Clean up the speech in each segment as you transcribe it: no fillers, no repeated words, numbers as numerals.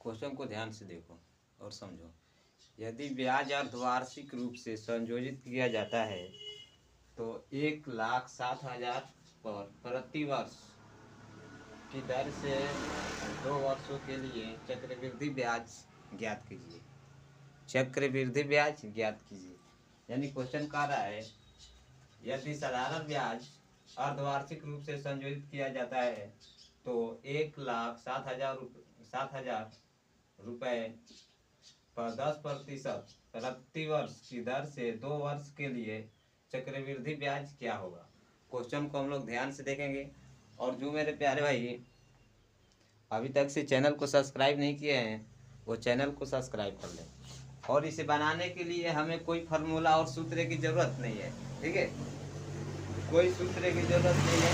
Question को ध्यान से देखो और समझो। यदि ब्याज अर्धवार्षिक रूप से संयोजित किया जाता है तो 1,07,000 पर प्रति वर्ष की दर से 2 वर्षों के लिए चक्रवृद्धि ब्याज ज्ञात कीजिए। चक्रवृद्धि ब्याज ज्ञात कीजिए यानी क्वेश्चन कह रहा है यदि साधारण ब्याज अर्धवार्षिक रूप से संयोजित किया जाता है तो 1,07,000 रुपये पर 10% प्रति वर्ष की दर से 2 वर्ष के लिए चक्रवृद्धि ब्याज क्या होगा। क्वेश्चन को हम लोग ध्यान से देखेंगे। और जो मेरे प्यारे भाई अभी तक से चैनल को सब्सक्राइब नहीं किए हैं वो चैनल को सब्सक्राइब कर लें। और इसे बनाने के लिए हमें कोई फार्मूला और सूत्र की ज़रूरत नहीं है, ठीक है, कोई सूत्र की ज़रूरत नहीं है,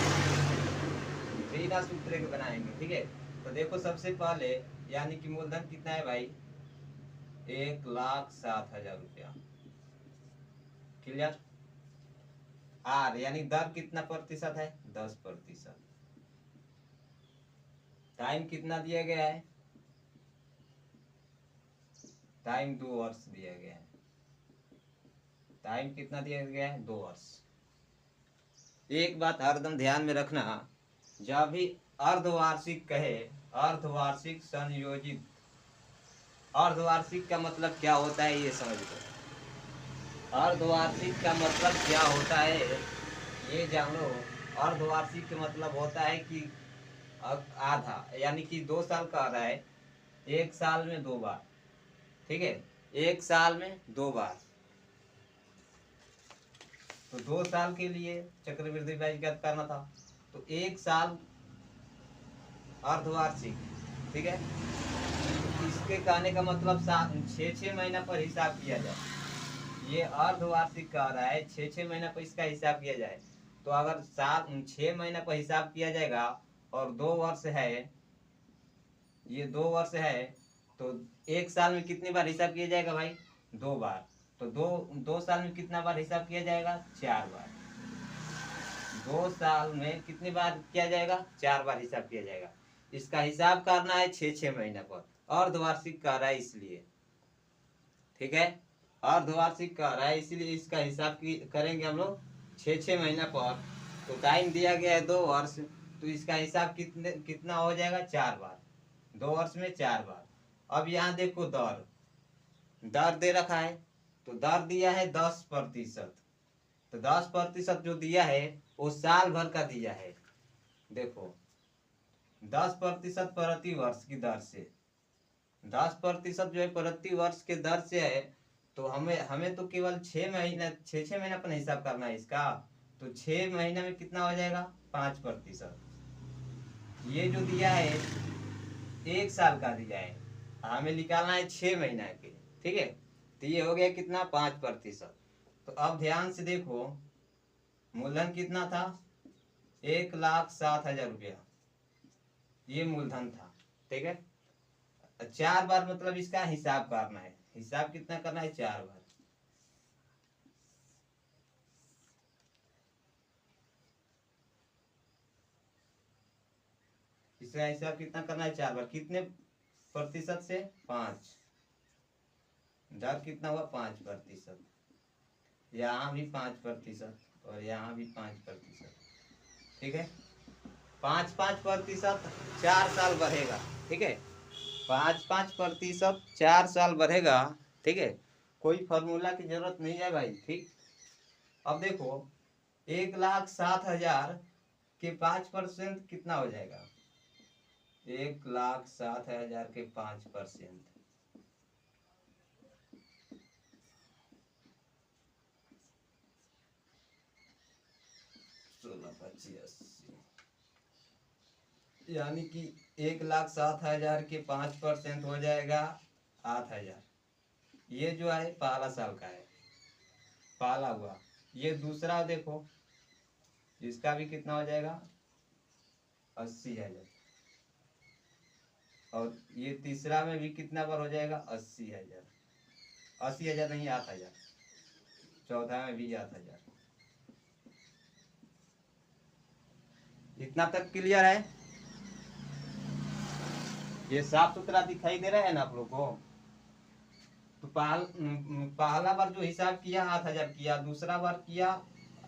बिना सूत्र के बनाएंगे, ठीक है। तो देखो सबसे पहले यानी कि मूलधन कितना है भाई 1,07,000 रुपया, क्लियर। आर यानी दर कितना प्रतिशत है 10%। टाइम कितना दिया गया है, टाइम 2 वर्ष दिया गया है। टाइम कितना दिया गया है 2 वर्ष। एक बात हरदम ध्यान में रखना, जब भी अर्धवार्षिक कहे अर्धवार्षिक संयोजित, अर्धवार्षिक का मतलब क्या होता है ये समझ लो। अर्धवार्षिक का मतलब क्या होता है ये जान लो। अर्धवार्षिक का मतलब होता है कि आधा यानी कि 2 साल का आ रहा है, 1 साल में 2 बार, ठीक है, 1 साल में 2 बार। तो 2 साल के लिए चक्रवृद्धि ब्याज ज्ञात करना था तो 1 साल अर्धवार्षिक, ठीक है। तो इसके कहने का मतलब 6 महीना पर हिसाब किया जाए। ये अर्धवार्षिक कह रहा है 6 महीना पर इसका हिसाब किया जाए। तो अगर 6 महीना पर हिसाब किया जाएगा और 2 वर्ष है, ये 2 वर्ष है तो 1 साल में कितनी बार हिसाब किया जाएगा भाई 2 बार। तो दो साल में कितना बार हिसाब किया जाएगा 4 बार। 2 साल में कितनी बार किया जाएगा 4 बार हिसाब किया जाएगा। इसका हिसाब करना है 6 महीना पर। अर्धवार्षिक कह रहा है इसलिए, ठीक है, अर्धवार्षिक कह रहा है इसलिए इसका हिसाब करेंगे हम लोग 6 महीना पर। तो टाइम दिया गया है 2 वर्ष, तो इसका हिसाब कितना हो जाएगा 4 बार, 2 वर्ष में 4 बार। अब यहाँ देखो दर दे रखा है, तो दर दिया है 10%। तो 10% जो दिया है वो साल भर का दिया है। देखो 10% प्रति वर्ष की दर से, 10% जो है प्रति वर्ष के दर से है। तो हमें तो केवल 6 महीना पर हिसाब करना है इसका। तो 6 महीना में कितना हो जाएगा 5%। ये जो दिया है 1 साल का दिया है, हमें निकालना है 6 महीना के, ठीक है। तो ये हो गया कितना 5%। तो अब ध्यान से देखो मूलधन कितना था 1,07,000 रुपया, ये मूलधन था, ठीक है। 4 बार मतलब इसका हिसाब करना है। हिसाब कितना करना है 4 बार। इसका हिसाब कितना करना है 4 बार। कितने प्रतिशत से 5। दर कितना हुआ 5%। यहाँ भी 5% और यहाँ भी 5%, ठीक है। 5-5% 4 साल बढ़ेगा, ठीक है। 5-5% 4 साल बढ़ेगा, ठीक है। कोई फार्मूला की जरूरत नहीं है भाई, ठीक। अब देखो 1,07,000 के 5% कितना हो जाएगा 1,07,000 के 5%, 16,25,80, यानी कि 1,07,000 के 5% हो जाएगा 8,000। ये जो है पहला साल का है, पहला हुआ। ये दूसरा देखो इसका भी कितना हो जाएगा 80,000। और ये तीसरा में भी कितना बार हो जाएगा 80,000। 80,000 नहीं 8,000। चौथा में भी 8,000। इतना तक क्लियर है। ये साफ सुथरा दिखाई दे रहा है ना आप लोग को। तो पहला बार जो हिसाब किया 8,000 किया, दूसरा बार किया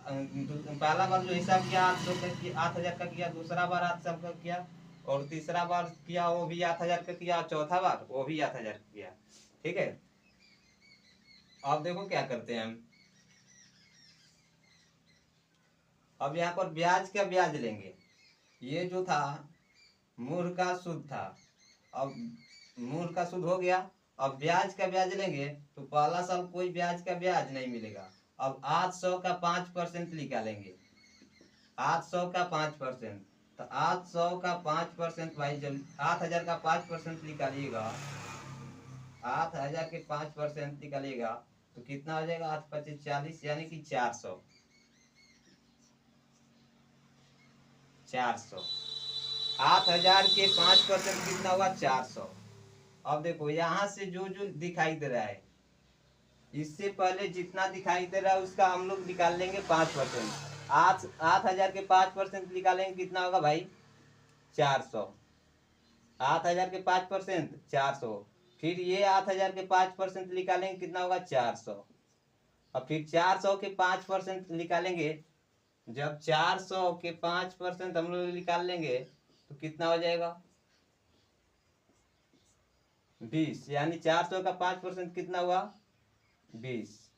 पहला बार जो हिसाब किया 800 का किया, 8,000 का किया, दूसरा बार 800 का किया, और तीसरा बार किया वो भी 8,000 का किया, चौथा बार वो भी 8,000 का किया। ठीक है, अब देखो क्या करते हैं हम। अब यहाँ पर ब्याज का ब्याज लेंगे। ये जो था मूल का सूद था, अब मूल का सूद हो गया। अब ब्याज का ब्याज लेंगे तो पहला साल कोई ब्याज का ब्याज नहीं मिलेगा। अब 800 का 5% निकालेंगे, 800 का 5%। तो 800 का 5% भाई, जब 8,000 का 5% निकालिएगा, 8,000 के 5% निकालिएगा तो कितना हो जाएगा, 8×5=40, यानी कि 400। 400 8,000 के 5% कितना हुआ, 400। अब देखो यहाँ से जो जो दिखाई दे रहा है, इससे पहले जितना दिखाई दे रहा है उसका हम लोग निकाल लेंगे 5%। 8,000 के 5% निकालेंगे कितना होगा भाई, 400। 8,000 के 5% 400। फिर ये 8,000 के 5% निकालेंगे कितना होगा, 400। और फिर 400 के 5% निकालेंगे, जब 400 के 5% हम लोग निकाल लेंगे तो कितना हो जाएगा, 20। यानी 400 का 5% कितना हुआ, 20।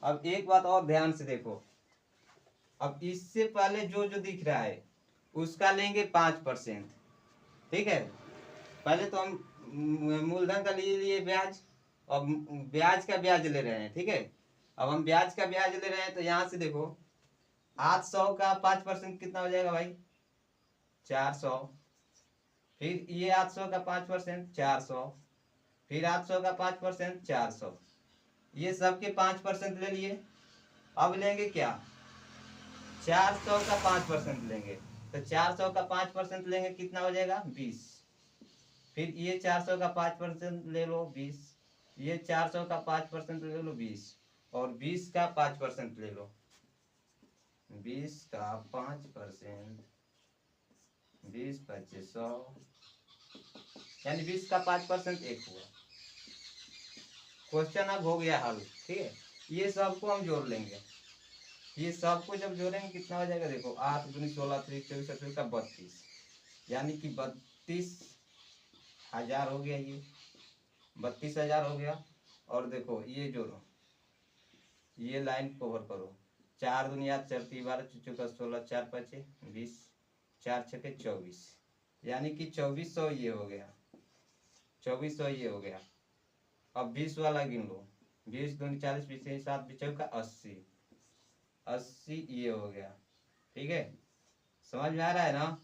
अब एक बात और ध्यान से देखो, अब इससे पहले जो जो दिख रहा है उसका लेंगे 5%। ठीक है, पहले तो हम मूलधन का लिए ब्याज, और ब्याज का ब्याज ले रहे हैं। ठीक है, अब हम ब्याज का ब्याज ले रहे हैं तो यहाँ से देखो 800 का 5% कितना हो जाएगा भाई, 400। फिर ये 800 का 5% 400, फिर 800 का 5% 400, ये सबके 5% ले लिए। अब लेंगे क्या, 400 का 5% लेंगे। तो 400 का 5% लेंगे कितना हो जाएगा, 20। फिर ये 400 का 5% ले लो, 20। ये 400 का 5% ले लो, 20। और 20 का 5% ले लो, 20 का 5%, 20×5=100, यानी 20 का 5% 1 हुआ। क्वेश्चन अब हो गया हल। ठीक है, ये सबको हम जोड़ लेंगे। ये सबको जब जोड़ेंगे कितना हो जाएगा, देखो 8×16=24, यानी कि 32,000 हो गया। ये 32,000 हो गया। और देखो ये जोड़ो, ये लाइन कवर करो, 4×2=4, 4×12=16, 4×5=20, यानी कि 2400 ये हो गया, 2400 ये हो गया। अब 20 वाला गिन लो, 20×2=40, 20×7=80, 80 ये हो गया। ठीक है, समझ में आ रहा है ना।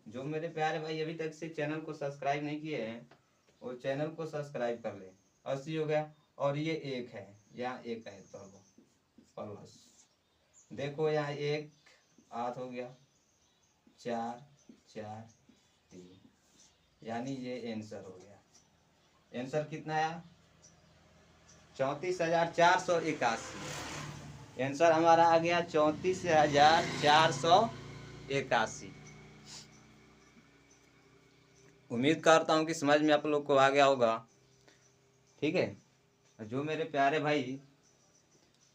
जो मेरे प्यारे भाई अभी तक से चैनल को सब्सक्राइब नहीं किए हैं वो चैनल को सब्सक्राइब कर ले। 80 हो गया। और ये एक है, यहाँ एक है तो प्लस, देखो यहाँ 1 8 हो गया, 4 4 3, यानी ये आंसर हो गया। आंसर कितना आया, 34,481। आंसर हमारा आ गया 34,481। उम्मीद करता हूँ कि समझ में आप लोग को आ गया होगा। ठीक है, जो मेरे प्यारे भाई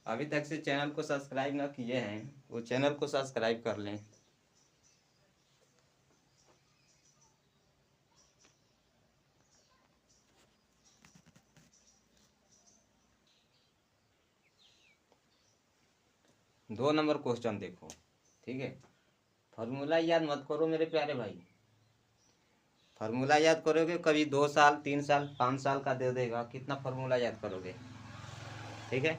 अभी तक से चैनल को सब्सक्राइब ना किए हैं वो चैनल को सब्सक्राइब कर लें। दो नंबर क्वेश्चन देखो। ठीक है, फार्मूला याद मत करो मेरे प्यारे भाई। फार्मूला याद करोगे कभी 2 साल 3 साल 5 साल का दे देगा, कितना फार्मूला याद करोगे। ठीक है,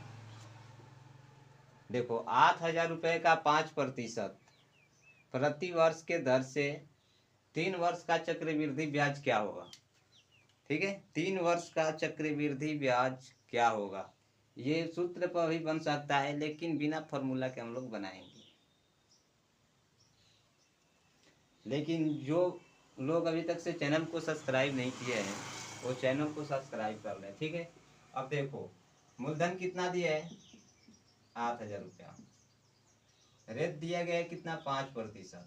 देखो 8,000 रुपये का 5% प्रति वर्ष के दर से 3 वर्ष का चक्रवृद्धि ब्याज क्या होगा। ठीक है, 3 वर्ष का चक्रवृद्धि ब्याज क्या होगा। ये सूत्र पर भी बन सकता है लेकिन बिना फॉर्मूला के हम लोग बनाएंगे। लेकिन जो लोग अभी तक से चैनल को सब्सक्राइब नहीं किए हैं वो चैनल को सब्सक्राइब कर लें। ठीक है, अब देखो मूलधन कितना दिया है, 8,000 रुपया। रेट दिया गया है कितना, 5%।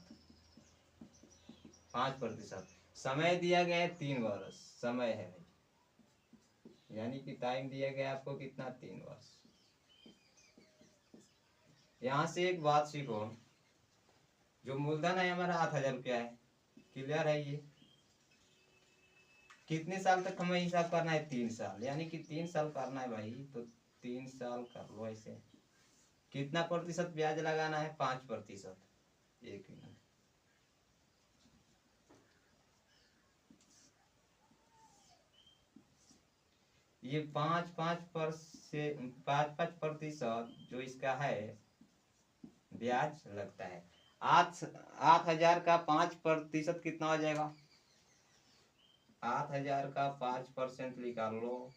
5%। समय दिया गया है 3 वर्ष, समय है यानी कि टाइम दिया गया है आपको कितना, 3 वर्ष। यहाँ से एक बात सीखो, जो मूलधन है हमारा 8,000 रुपया है, क्लियर है ये। कितने साल तक हमें हिसाब करना है, 3 साल, यानी कि 3 साल करना है भाई, तो 3 साल कर लो ऐसे। कितना प्रतिशत ब्याज लगाना है, 5%। एक मिनट, ये 5-5% जो इसका है ब्याज लगता है। 8,000 का 5% कितना हो जाएगा, 8,000 का 5% निकाल लो,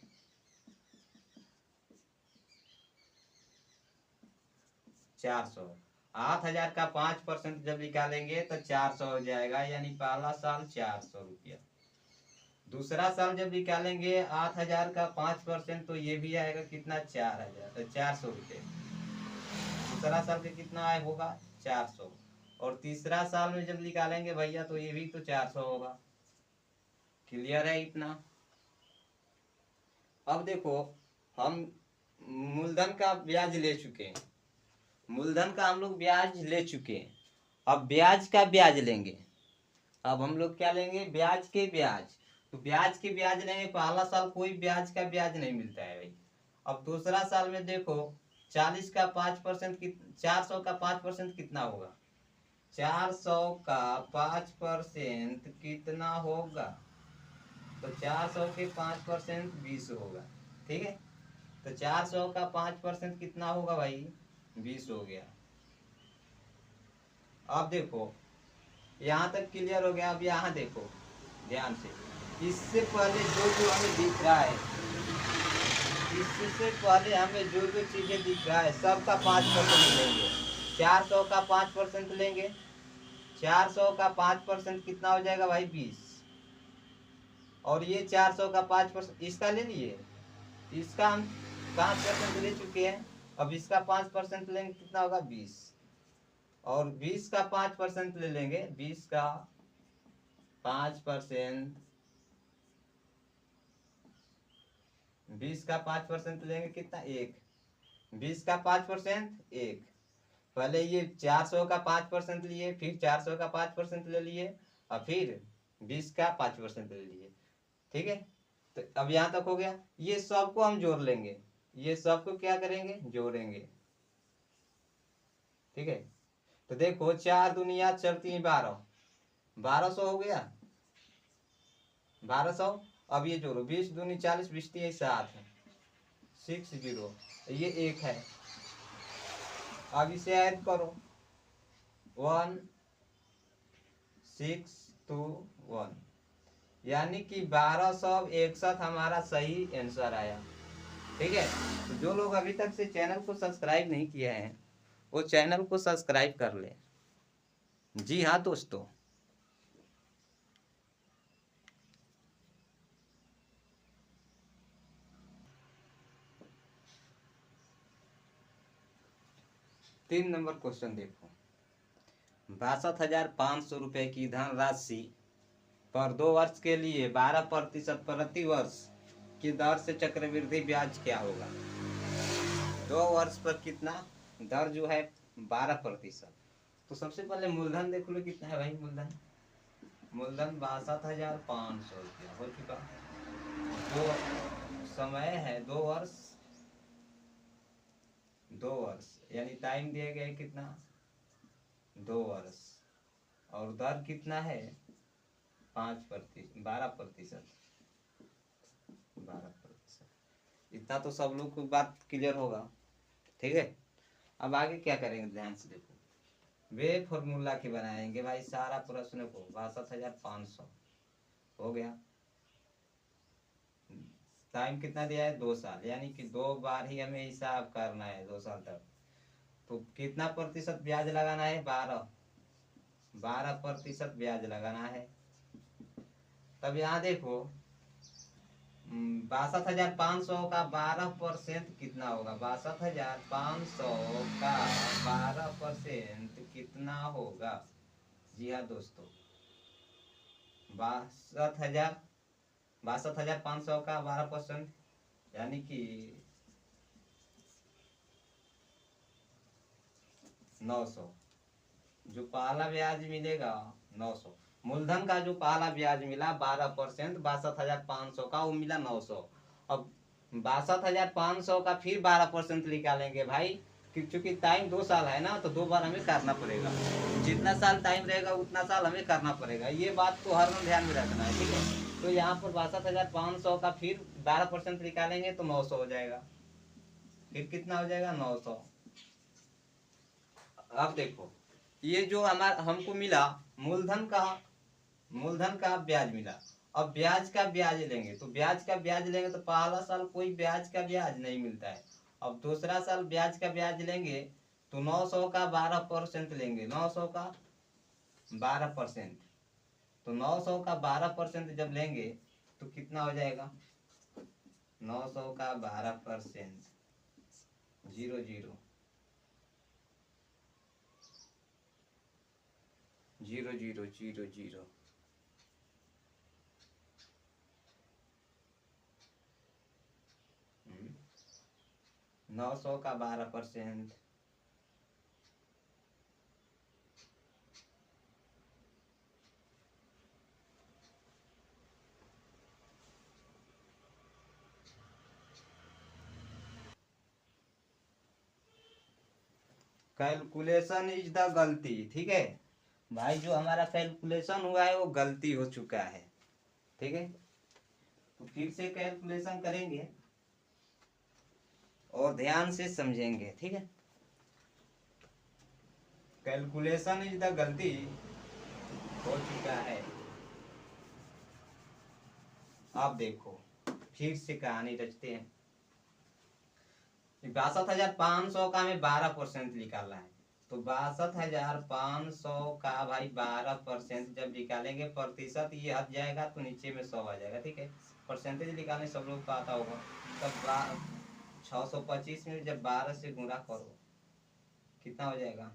400। 8,000 का 5% जब निकालेंगे तो 400 हो जाएगा, यानी पहला साल 400 रुपया। दूसरा साल जब निकालेंगे 8,000 का 5%, तो ये भी आएगा कितना, 4,000, तो 400 रुपये। दूसरा साल का कितना आए होगा, 400। और तीसरा साल में जब निकालेंगे भैया तो ये भी तो 400 होगा। क्लियर है इतना। अब देखो, हम मूलधन का ब्याज ले चुके हैं, मूलधन का हम लोग ब्याज ले चुके हैं, अब ब्याज का ब्याज लेंगे। अब हम लोग क्या लेंगे, ब्याज के ब्याज। तो ब्याज के ब्याज लेंगे, पहला साल कोई ब्याज का ब्याज नहीं मिलता है भाई। अब दूसरा साल में देखो, 40 का 5% 400 का 5% कितना होगा, 400 का 5% कितना होगा, तो 400 के 5% 20 होगा, ठीक है। तो 400 का 5% कितना होगा भाई, 20 हो गया। अब देखो, यहाँ तक क्लियर हो गया। अब यहाँ देखो ध्यान से, इससे पहले जो जो हमें दिख रहा है, इससे पहले हमें जो जो चीजें दिख रहा है सबका 5% लेंगे। 400 का 5% लेंगे, 400 का 5% कितना हो जाएगा भाई, 20। और ये 400 का 5% इसका ले लिए, इसका हम 5% ले चुके हैं। अब इसका 5% लेंगे, कितना होगा, 20। और 20 का 5% ले लेंगे, 20 का 5%, 20 का 5% लेंगे, कितना, 1। 20 का 5% 1। पहले ये 400 का 5% लिए, फिर 400 का 5% ले लिए, और फिर 20 का 5% ले लिए, ठीक है। तो अब यहाँ तक हो गया। ये सबको हम जोड़ लेंगे, ये सबको क्या करेंगे, जोड़ेंगे, ठीक है। तो देखो, 4 दुनिया 4×3 1200 हो गया, 1200। अब ये जोड़ो, 20 दूनी 40, 20 3 7 60, ये 1 है। अब इसे ऐड करो, 1 6 2 1, यानी कि 1261 हमारा सही आंसर आया, ठीक है। तो जो लोग अभी तक से चैनल को सब्सक्राइब नहीं किए हैं, वो चैनल को सब्सक्राइब कर ले। जी हाँ दोस्तों, तीन नंबर क्वेश्चन देखो, 62,500 रुपए की धनराशि पर 2 वर्ष के लिए 12% प्रति वर्ष की दर से चक्रवृद्धि ब्याज क्या होगा। 2 वर्ष पर कितना दर जो है, 12%। तो सबसे पहले मूलधन देख लो कितना है भाई, मूलधन 62,500 रुपया हो चुका। जो समय है 2 वर्ष, 2 वर्ष यानी टाइम दिया गया है कितना, 2 वर्ष। और दर कितना है, 5%, 12%, 12%। इतना तो सब लोग को बात क्लियर होगा, ठीक है। अब आगे क्या करेंगे, ध्यान से देखो, वे फॉर्मूला के बनाएंगे भाई सारा प्रश्न को। 62,500 हो गया, टाइम कितना दिया है, 2 साल, यानी कि 2 बार ही हमें हिसाब करना है, 2 साल तक। तो कितना प्रतिशत ब्याज लगाना है, 12% ब्याज लगाना है। तब यहाँ देखो, 62,500 का 12% कितना होगा, 62,500 का 12% कितना होगा। जी हाँ दोस्तों, 62,500 का 12%, यानी कि 900। जो पहला ब्याज मिलेगा 900, मूलधन का जो पहला ब्याज मिला 12%, 62,500 का, वो मिला 900। अब 62,500 का फिर 12% निकालेंगे भाई, क्योंकि टाइम 2 साल है ना, तो 2 बार हमें करना पड़ेगा। जितना साल टाइम रहेगा उतना साल हमें करना पड़ेगा, ये बात तो हर में ध्यान में रखना है, ठीक है। तो यहाँ पर 62,500 का फिर 12% निकालेंगे तो 900 हो जाएगा। फिर कितना हो जाएगा? 900। अब देखो, ये जो हमारा हमको मिला मूलधन का ब्याज मिला। अब ब्याज का ब्याज लेंगे, तो ब्याज का ब्याज लेंगे तो पहला साल कोई ब्याज का ब्याज नहीं मिलता है। अब दूसरा साल ब्याज का ब्याज लेंगे तो 900 का 12% लेंगे, 900 का 12%। तो 900 का 12% जब लेंगे तो कितना हो जाएगा? 900 का 12%, 0 0 0 0 0 0। 900 का 12%, कैलकुलेशन इज द गलती, ठीक है भाई। जो हमारा कैलकुलेशन हुआ है वो गलती हो चुका है, ठीक है। तो फिर से कैलकुलेशन करेंगे और ध्यान से समझेंगे, ठीक है। कैलकुलेशन इज द गलती हो चुका है। अब देखो, फिर से कहानी रचते हैं। 62,500 का हमें 12% निकालना है, तो 62,500 का भाई 12% जब निकालेंगे, प्रतिशत ये हट जाएगा तो नीचे में 100 आ जाएगा, ठीक है। परसेंटेज निकालने सब लोग को आता होगा। तब 625 में जब 12 से गुणा करो कितना हो जाएगा?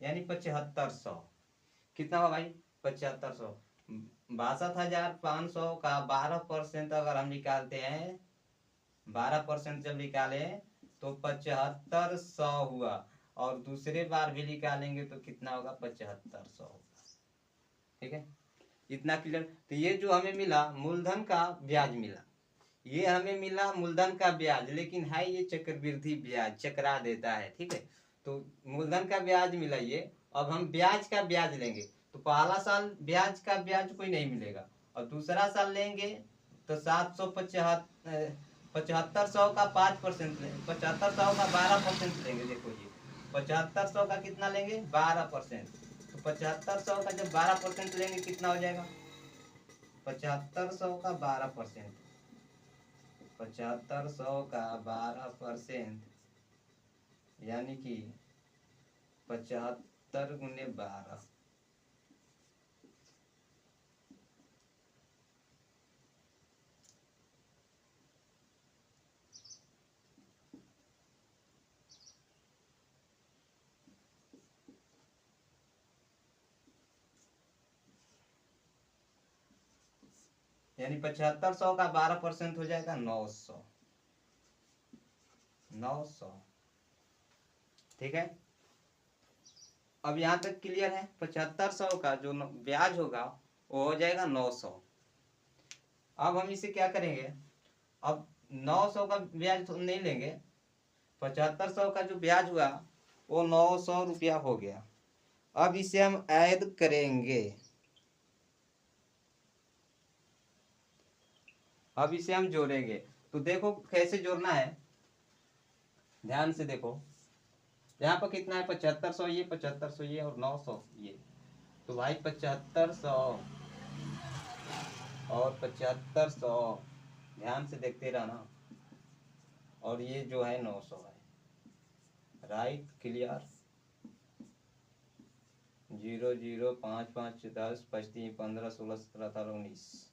यानी 7500। कितना हुआ भाई? 7500। 62,500 का 12% अगर हम निकालते हैं, 12% जब निकाले तो 7500 हुआ। और दूसरे बार भी निकालेंगे तो कितना होगा? 7500 होगा, ठीक है। इतना क्लियर। तो ये जो हमें मिला मूलधन का ब्याज मिला, ये हमें मिला मूलधन का ब्याज, लेकिन है ये चक्रवृद्धि ब्याज, चकरा देता है, ठीक है। तो मूलधन का ब्याज मिला ये। अब हम ब्याज का ब्याज लेंगे, तो पहला साल ब्याज का ब्याज कोई नहीं मिलेगा, और दूसरा साल लेंगे तो 7500 का 5% लेंगे, 7500 का 12% लेंगे। देखो ये 7500 का कितना लेंगे? 12%। तो 7500 का जब 12% लेंगे कितना हो जाएगा? 7500 का 12%, 7500 का 12%, यानी कि 75 गुने 12। यानी 7500 का 12% हो जाएगा 900। 900, ठीक है। अब यहाँ तक क्लियर है। 7500 का जो ब्याज होगा वो हो जाएगा 900। अब हम इसे क्या करेंगे? अब 900 का ब्याज तो नहीं लेंगे, 7500 का जो ब्याज हुआ वो 900 रुपया हो गया। अब इसे हम ऐड करेंगे, अब इसे हम जोड़ेंगे। तो देखो कैसे जोड़ना है, ध्यान से देखो। यहाँ पर कितना है? 7500 ये, 7500 ये, और 900 ये। तो भाई 7500 और 7500, ध्यान से देखते रहना। और ये जो है 900 है। Right, clear. 0 0 5 5 10 5 3 15 16 17 18 19।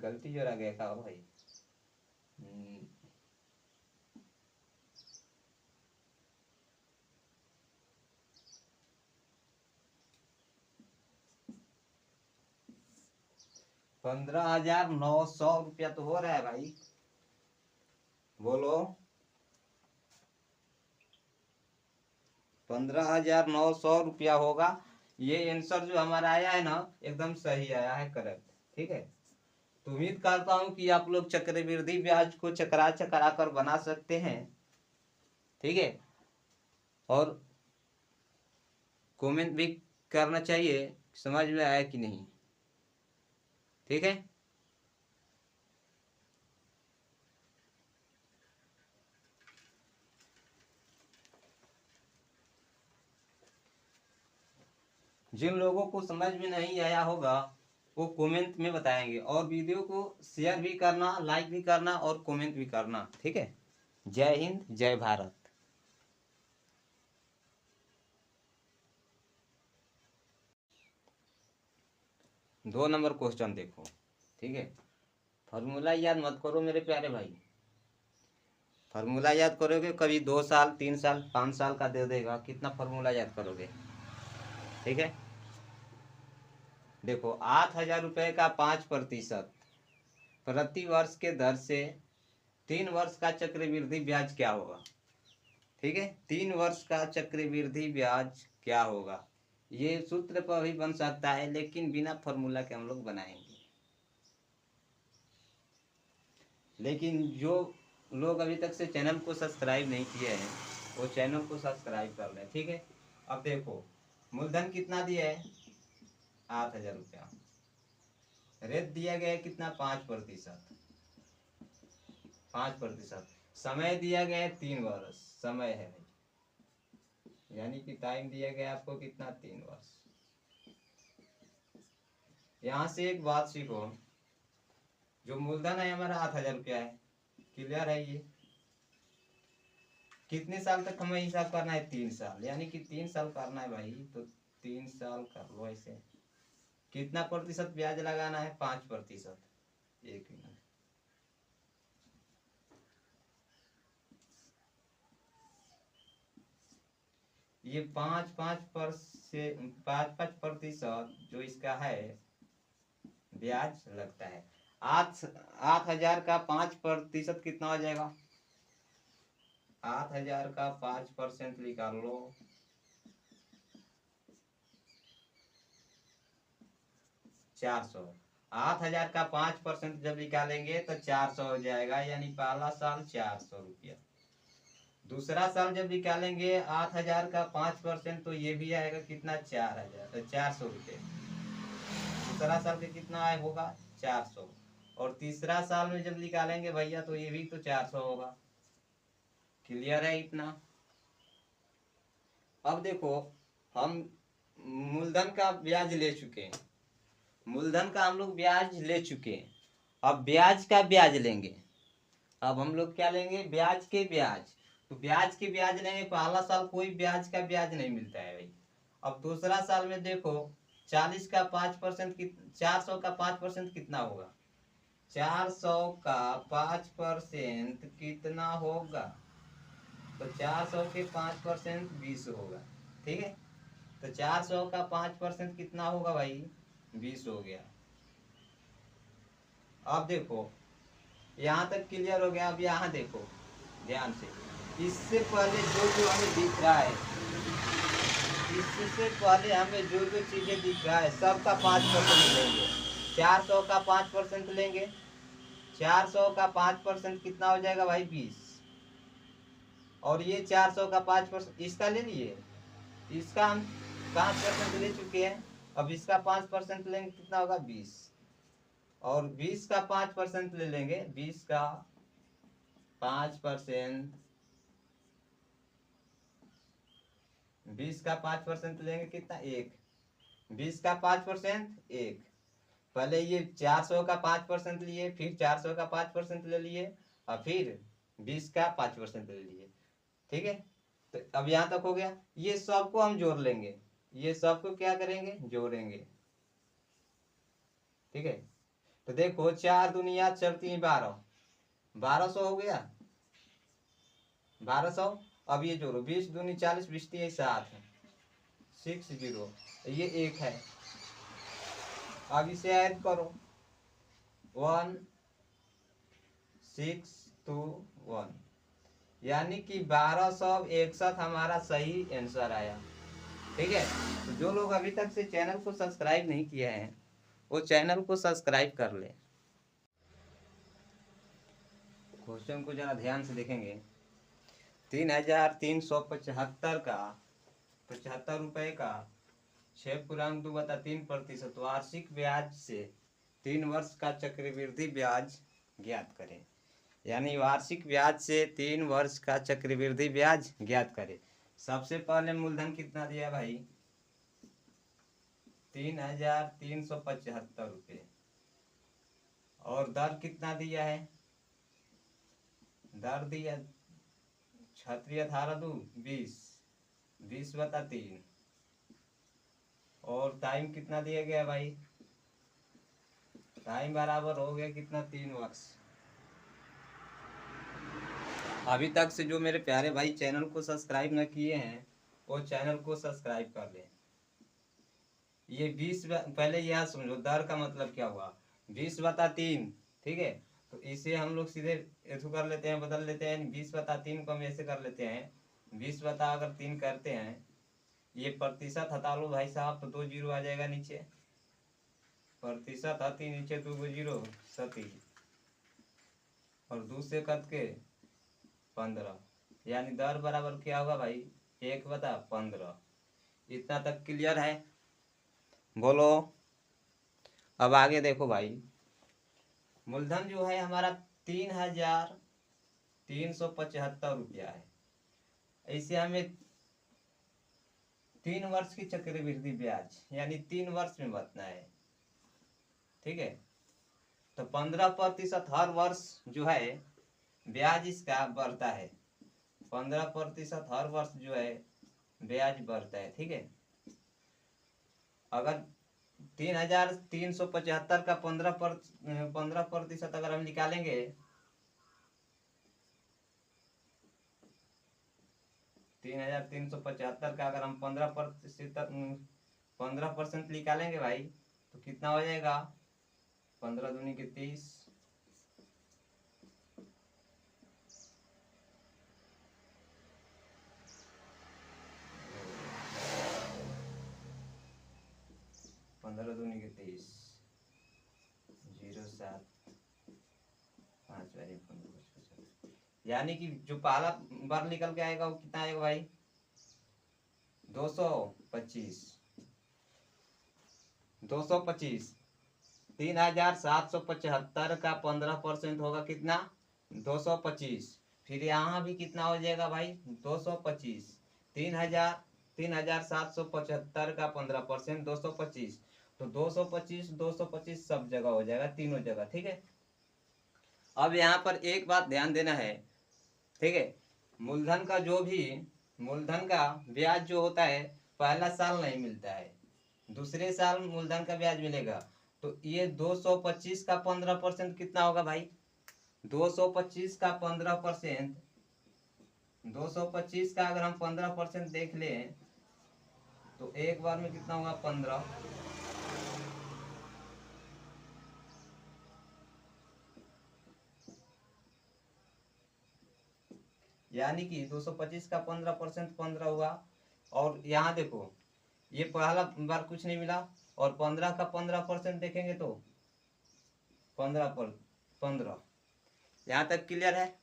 गलती जरा गया का भाई। 15,900 रुपया तो हो रहा है भाई, बोलो। 15,900 रुपया होगा। ये आंसर जो हमारा आया है ना, एकदम सही आया है, करेक्ट। ठीक है, तो उम्मीद करता हूँ कि आप लोग चक्रवृद्धि ब्याज को चकरा चकरा कर बना सकते हैं। ठीक है, और कमेंट भी करना चाहिए समझ में आया कि नहीं। ठीक है, जिन लोगों को समझ में नहीं आया होगा वो कमेंट में बताएंगे, और वीडियो को शेयर भी करना, लाइक भी करना और कमेंट भी करना। ठीक है, जय हिंद, जय भारत। 2 नंबर क्वेश्चन देखो। ठीक है, फार्मूला याद मत करो मेरे प्यारे भाई। फार्मूला याद करोगे कभी 2 साल 3 साल 5 साल का दे देगा, कितना फार्मूला याद करोगे। ठीक है, देखो 8,000 रुपये का 5% प्रति वर्ष के दर से 3 वर्ष का चक्रवृद्धि ब्याज क्या होगा। ठीक है, 3 वर्ष का चक्रवृद्धि ब्याज क्या होगा। ये सूत्र पर भी बन सकता है, लेकिन बिना फॉर्मूला के हम लोग बनाएंगे। लेकिन जो लोग अभी तक से चैनल को सब्सक्राइब नहीं किए हैं वो चैनल को सब्सक्राइब कर लें। ठीक है, अब देखो मूलधन कितना दिया है, 8,000 रुपया। रेट दिया गया है कितना, 5%। 5%। समय दिया गया है 3 वर्ष, समय है भाई, यानी कि टाइम दिया गया आपको कितना, 3 वर्ष। यहाँ से एक बात सीखो, जो मूलधन है हमारा 8,000 रुपया है, क्लियर है। ये कितने साल तक हमें हिसाब करना है, 3 साल, यानी कि 3 साल करना है भाई, तो 3 साल कर लो ऐसे। कितना प्रतिशत ब्याज लगाना है, 5%। एक मिनट, ये 5-5% जो इसका है ब्याज लगता है। 8,000 का 5% कितना हो जाएगा, 8,000 का 5% निकाल लो, 400। 8,000 का 5% जब निकालेंगे तो 400 हो जाएगा, यानी पहला साल 400 रुपया। दूसरा साल जब निकालेंगे 8,000 का 5%, तो ये भी आएगा कितना, 4,000, तो 400 रुपये। दूसरा साल का कितना आए होगा, 400। और तीसरा साल में जब निकालेंगे भैया तो ये भी तो 400 होगा। क्लियर है इतना। अब देखो हम मूलधन का ब्याज ले चुके हैं, मूलधन का हम लोग ब्याज ले चुके हैं, अब ब्याज का ब्याज लेंगे। अब हम लोग क्या लेंगे, ब्याज के ब्याज। तो ब्याज के ब्याज लेंगे, पहला साल कोई ब्याज का ब्याज नहीं मिलता है भाई। अब दूसरा साल में देखो 40 का 5% 400 का 5% कितना होगा, 400 का 5% कितना होगा, तो 400 के 5% 20 होगा। ठीक है, तो 400 का 5% कितना होगा भाई, 20 हो गया। अब देखो यहाँ तक क्लियर हो गया। अब यहाँ देखो ध्यान से, इससे पहले जो जो हमें दिख रहा है, इससे पहले हमें जो जो चीजें दिख रहा है सबका 5% लेंगे। 400 का 5% लेंगे, 400 का 5% कितना हो जाएगा भाई, 20। और ये 400 का 5% इसका ले लिए, इसका हम 5% ले चुके हैं। अब इसका 5% लेंगे कितना होगा, 20। और 20 का 5% ले लेंगे, 20 का 5%, 20 का 5% लेंगे कितना, 1। 20 का 5% 1। पहले ये 400 का 5% लिए, फिर 400 का 5% ले लिए, और फिर 20 का 5% ले लिए। ठीक है, तो अब यहाँ तक हो गया। ये सबको हम जोड़ लेंगे, ये सबको क्या करेंगे, जोड़ेंगे। ठीक है, तो देखो 4 दुनिया 4 3 12, 1200 हो गया, 1200। अब ये जोड़ो, 20 दूनी 40, 20 3 7, 60, ये 1 है। अब इसे ऐड करो, 1 6 2 1, यानी कि 1261 हमारा सही आंसर आया। ठीक है, तो जो लोग अभी तक से चैनल को सब्सक्राइब नहीं किए हैं वो चैनल को सब्सक्राइब कर ले। क्वेश्चन को जरा ध्यान से देखेंगे। 3375 का 75 रुपए का 6.2/3% वार्षिक ब्याज से 3 वर्ष का चक्रवृद्धि ब्याज ज्ञात करें। यानी वार्षिक ब्याज से 3 वर्ष का चक्रवृद्धि ब्याज ज्ञात करें। सबसे पहले मूलधन कितना दिया भाई, 3375 रुपये, और दर कितना दिया है, दर दिया 18 20, 20/3, और टाइम कितना दिया गया भाई, टाइम बराबर हो गया कितना, 3 वर्ष। अभी तक से जो मेरे प्यारे भाई चैनल को सब्सक्राइब न किए हैं वो चैनल को सब्सक्राइब कर लें। ये 20, पहले यह समझो दर का मतलब क्या हुआ, 20/3। ठीक है, तो इसे हम लोग सीधे ऐसे कर लेते हैं, बदल लेते हैं। 20/3 को हम ऐसे कर लेते हैं, 20/3 करते हैं, ये प्रतिशत हटा लो भाई साहब, तो 2 जीरो आ जाएगा नीचे, प्रतिशत हटी नीचे 2 जीरो सती, और 2 से कट के 15, यानी दर बराबर क्या होगा भाई, 1/15। इतना तक क्लियर है, बोलो। अब आगे देखो भाई, मूलधन जो है हमारा 3375 रुपया है। ऐसे हमें 3 वर्ष की चक्रवृद्धि ब्याज यानी 3 वर्ष में बतना है। ठीक है, तो 15% हर वर्ष जो है ब्याज इसका बढ़ता है, 15% हर वर्ष जो है ब्याज बढ़ता है। ठीक है, अगर 3375 का 15% अगर हम निकालेंगे, 3375 का अगर हम 15% निकालेंगे भाई, तो कितना हो जाएगा, 15 दूनी के 30, 15 दूनी के 30, 07 5 यानी कि जो पहला बार निकल के आएगा वो कितना आएगा भाई, 225। 225, 3775 का 15% होगा कितना, 225। फिर यहाँ भी कितना हो जाएगा भाई, 225। 3775 का 15% 225, तो 225 225 सब जगह हो जाएगा, तीनों जगह। ठीक है, अब यहाँ पर एक बात ध्यान देना है। ठीक है, मूलधन का जो भी मूलधन का ब्याज जो होता है पहला साल नहीं मिलता है, दूसरे साल मूलधन का ब्याज मिलेगा। तो ये 225 का 15% कितना होगा भाई, 225 का 15%, 225 का अगर हम 15% देख लें तो एक बार में कितना होगा, 15। यानी कि 225 का 15% 15 हुआ। और यहाँ देखो ये पहला बार कुछ नहीं मिला, और 15 का 15% देखेंगे तो 15। यहाँ तक क्लियर है,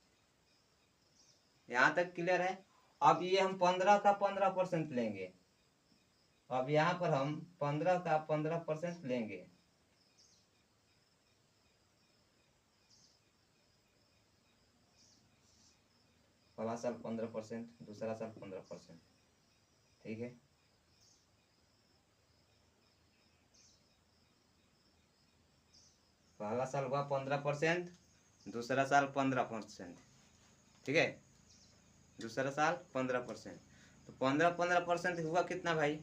यहाँ तक क्लियर है। अब ये हम 15 का 15% लेंगे, अब यहाँ पर हम 15 का 15% लेंगे। पहला साल 15%, दूसरा साल 15%। ठीक है, पहला साल हुआ 15%, दूसरा साल 15%, ठीक है, दूसरा साल 15%, तो 15% हुआ कितना भाई?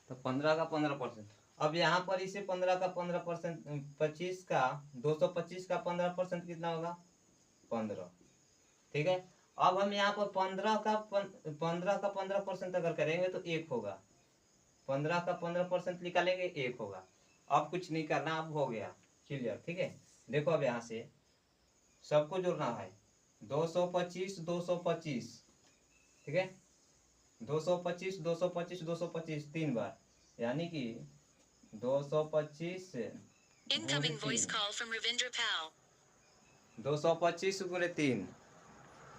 तो 15 का 15%। अब यहाँ पर इसे 15 का 15%, 25 का 225 का 15% कितना होगा? 15, ठीक है। अब हम यहाँ पर 15 का 15% अगर करेंगे तो 1 होगा, 15 का 15% निकालेंगे 1 होगा। अब कुछ नहीं करना, अब हो गया क्लियर, ठीक है। देखो अब यहाँ से सबको जोड़ना है, 225 225, ठीक है, 225 225 225 3 बार, यानी कि 225 Incoming voice call from Ravindra Pal. 225 गुणे 3,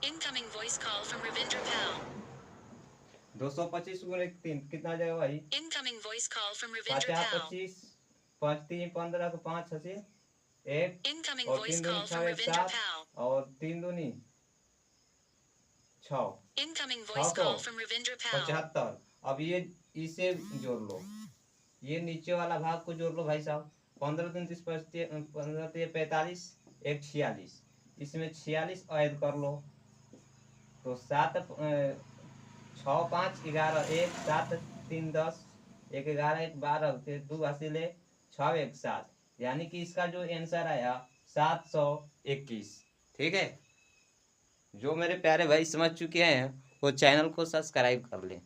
Incoming voice call from Ravindra Pal. 225 गुणे 3 कितना आ जाएगा भाई? Incoming voice call from पाँच Ravindra यहाँ Pal. 25, 5 3 15 को 5 हंसी 1, Incoming और voice 3 दूनी call 6 from 1 Ravindra 7, Pal. और 3 दूनी 6, Incoming voice call from Ravindra Pal. 75। अब ये इसे जोड़ लो, ये नीचे वाला भाग को जोड़ लो भाई साहब, 15 दूनी 30 15 45, 1 46, इसमें 46 ऐड कर लो, तो 7 6 5 11 1 7 3 10 1 11 1 12, फिर 2 हासिल 6 1 7, यानी कि इसका जो आंसर आया 721, ठीक है। जो मेरे प्यारे भाई समझ चुके हैं वो चैनल को सब्सक्राइब कर लें।